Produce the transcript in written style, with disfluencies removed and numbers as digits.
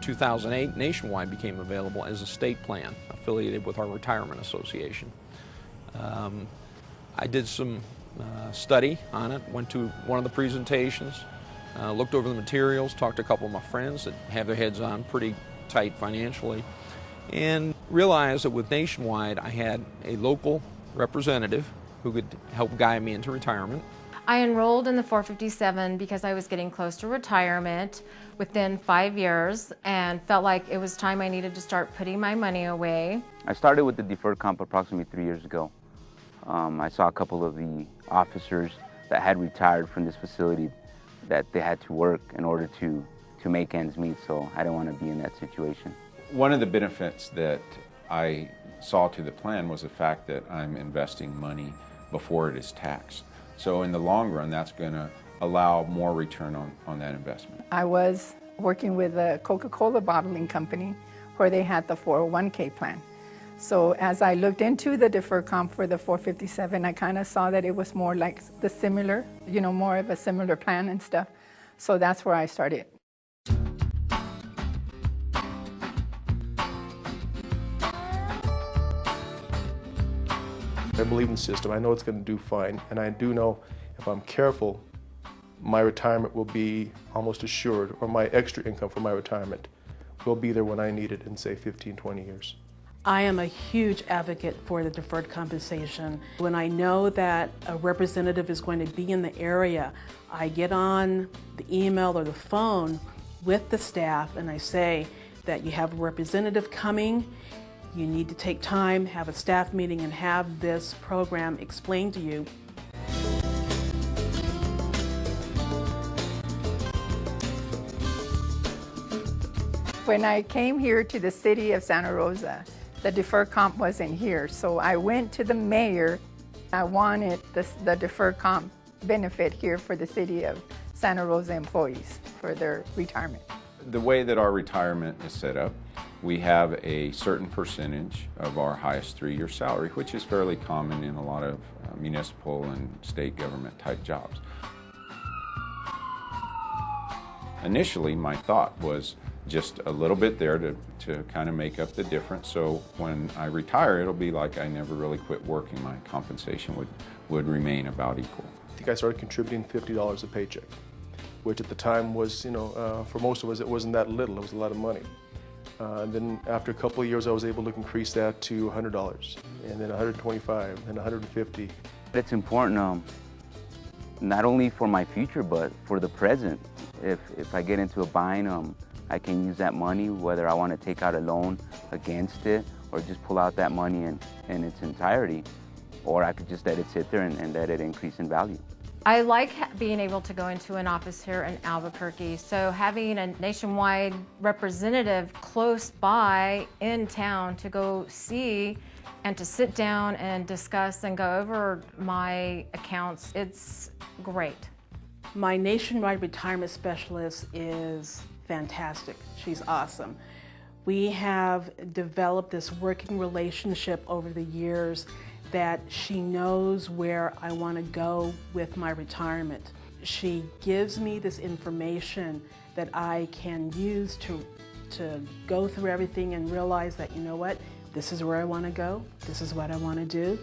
2008, Nationwide became available as a state plan affiliated with our retirement association. I did some study on it, went to one of the presentations, looked over the materials, talked to a couple of my friends that have their heads on pretty tight financially, and realized that with Nationwide I had a local representative who could help guide me into retirement. I enrolled in the 457 because I was getting close to retirement within 5 years and felt like it was time I needed to start putting my money away. I started with the deferred comp approximately 3 years ago. I saw a couple of the officers that had retired from this facility that they had to work in order to make ends meet, so I didn't want to be in that situation. One of the benefits that I saw to the plan was the fact that I'm investing money before it is taxed. So in the long run, that's going to allow more return on that investment. I was working with a Coca-Cola bottling company where they had the 401k plan. So as I looked into the deferred comp for the 457, I kind of saw that it was more like the similar, more of a similar plan and stuff. So that's where I started. I believe in the system. I know it's going to do fine, and I do know if I'm careful, my retirement will be almost assured, or my extra income for my retirement will be there when I need it in, say, 15, 20 years. I am a huge advocate for the deferred compensation. When I know that a representative is going to be in the area, I get on the email or the phone with the staff and I say that you have a representative coming. You need to take time, have a staff meeting, and have this program explained to you. When I came here to the city of Santa Rosa, the deferred comp wasn't here, so I went to the mayor. I wanted the deferred comp benefit here for the city of Santa Rosa employees for their retirement. The way that our retirement is set up, we have a certain percentage of our highest 3-year salary, which is fairly common in a lot of municipal and state government type jobs. Initially, my thought was just a little bit there to kind of make up the difference, so when I retire, it'll be like I never really quit working. My compensation would remain about equal. I think I started contributing $50 a paycheck, which at the time was, for most of us, it wasn't that little. It was a lot of money. And then after a couple of years, I was able to increase that to $100, and then $125, and $150. It's important, not only for my future, but for the present. If I get into a bind, I can use that money, whether I want to take out a loan against it, or just pull out that money in its entirety, or I could just let it sit there and let it increase in value. I like being able to go into an office here in Albuquerque, so having a Nationwide representative close by in town to go see and to sit down and discuss and go over my accounts, it's great. My Nationwide retirement specialist is fantastic. She's awesome. We have developed this working relationship over the years that she knows where I want to go with my retirement. She gives me this information that I can use to go through everything and realize that, you know what, this is where I want to go, this is what I want to do.